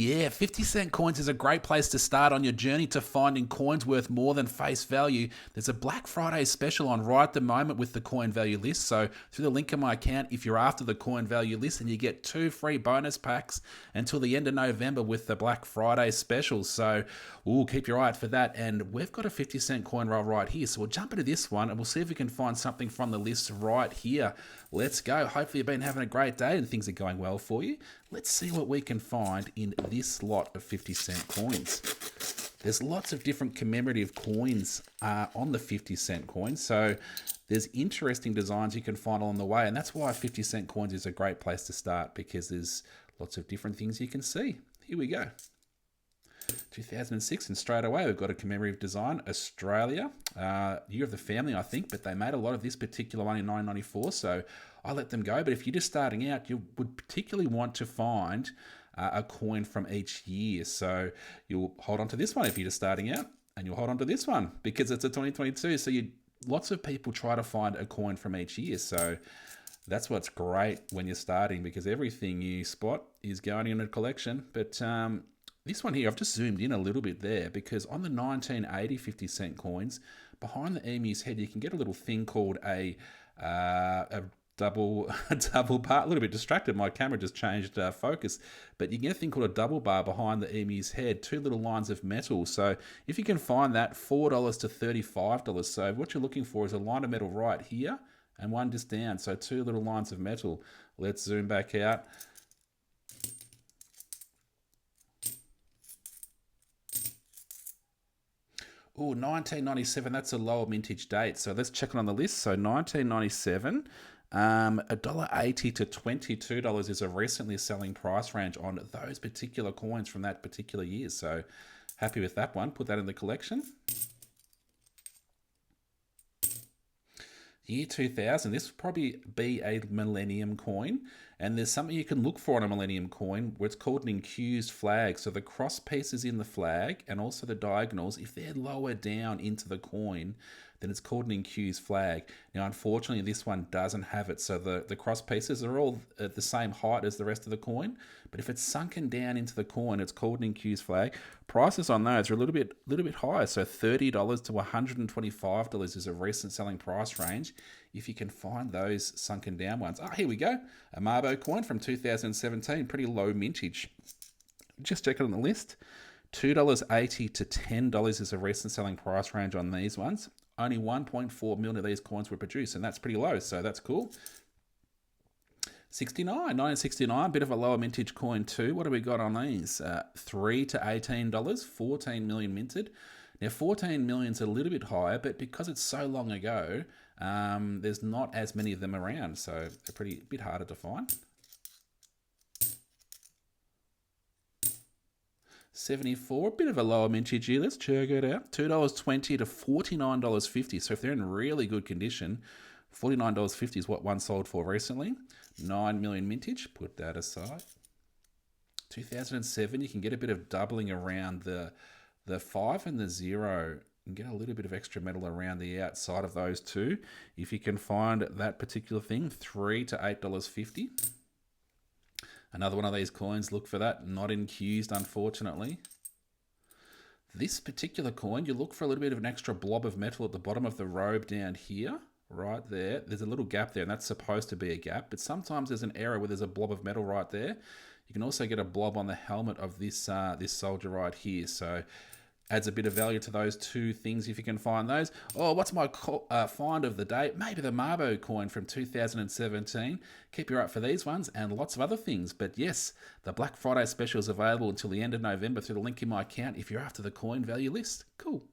yeah, 50-cent coins is a great place to start on your journey to finding coins worth more than face value. There's a Black Friday special on right at the moment with the coin value list. So through the link in my account, if you're after the coin value list, and you get 2 free bonus packs until the end of November with the Black Friday special. So keep your eye out for that. And we've got a 50-cent coin roll right here. So we'll jump into this one and we'll see if we can find something from the list right here. Let's go. Hopefully you've been having a great day and things are going well for you. Let's see what we can find in this lot of 50-cent coins. There's lots of different commemorative coins on the 50-cent coin, so there's interesting designs you can find along the way, and that's why 50-cent coins is a great place to start, because there's lots of different things you can see. Here we go. 2006, and straight away we've got a commemorative design. Australia, year of the family, I think, but they made a lot of this particular one in 1994, so I let them go. But if you're just starting out, you would particularly want to find a coin from each year. So you'll hold on to this one if you're just starting out, and you'll hold on to this one because it's a 2022. So lots of people try to find a coin from each year. So that's what's great when you're starting, because everything you spot is going in a collection. But this one here, I've just zoomed in a little bit there, because on the 1980 50-cent coins, behind the emu's head, you can get a little thing called a double bar. A little bit distracted, my camera just changed focus, but you can get a thing called a double bar behind the emu's head, 2 little lines of metal. So if you can find that, $4 to $35. So what you're looking for is a line of metal right here and one just down, so 2 little lines of metal. Let's zoom back out. Oh, 1997, that's a lower mintage date. So let's check it on the list. So 1997, $1.80 to $22 is a recently selling price range on those particular coins from that particular year. So happy with that one. Put that in the collection. Year 2000, this will probably be a millennium coin, and there's something you can look for on a millennium coin where it's called an infused flag. So the cross pieces in the flag and also the diagonals, if they're lower down into the coin, then it's called an infused flag. Now, unfortunately, this one doesn't have it. So the cross pieces are all at the same height as the rest of the coin, but if it's sunken down into the coin, it's called an infused flag. Prices on those are a little bit higher. So $30 to $125 is a recent selling price range if you can find those sunken down ones. Here we go. A Marbo coin from 2017, pretty low mintage. Just check it on the list. $2.80 to $10 is a recent selling price range on these ones. Only 1.4 million of these coins were produced, and that's pretty low, so that's cool. 1969, bit of a lower mintage coin too. What do we got on these? $3 to $18, 14 million minted. Now 14 million's a little bit higher, but because it's so long ago, there's not as many of them around, so they're a bit harder to find. 74, a bit of a lower mintage here. Let's check it out. $2.20 to $49.50. So if they're in really good condition, $49.50 is what one sold for recently. 9 million mintage, put that aside. 2007, you can get a bit of doubling around the 5 and the 0 and get a little bit of extra metal around the outside of those two. If you can find that particular thing, $3 to $8.50. Another one of these coins, look for that. Not infused, unfortunately. This particular coin, you look for a little bit of an extra blob of metal at the bottom of the robe down here, right there. There's a little gap there, and that's supposed to be a gap, but sometimes there's an error where there's a blob of metal right there. You can also get a blob on the helmet of this this soldier right here, so adds a bit of value to those two things if you can find those. Oh, what's my find of the day? Maybe the Marbo coin from 2017. Keep your eye out for these ones and lots of other things. But yes, the Black Friday special is available until the end of November through the link in my account if you're after the coin value list. Cool.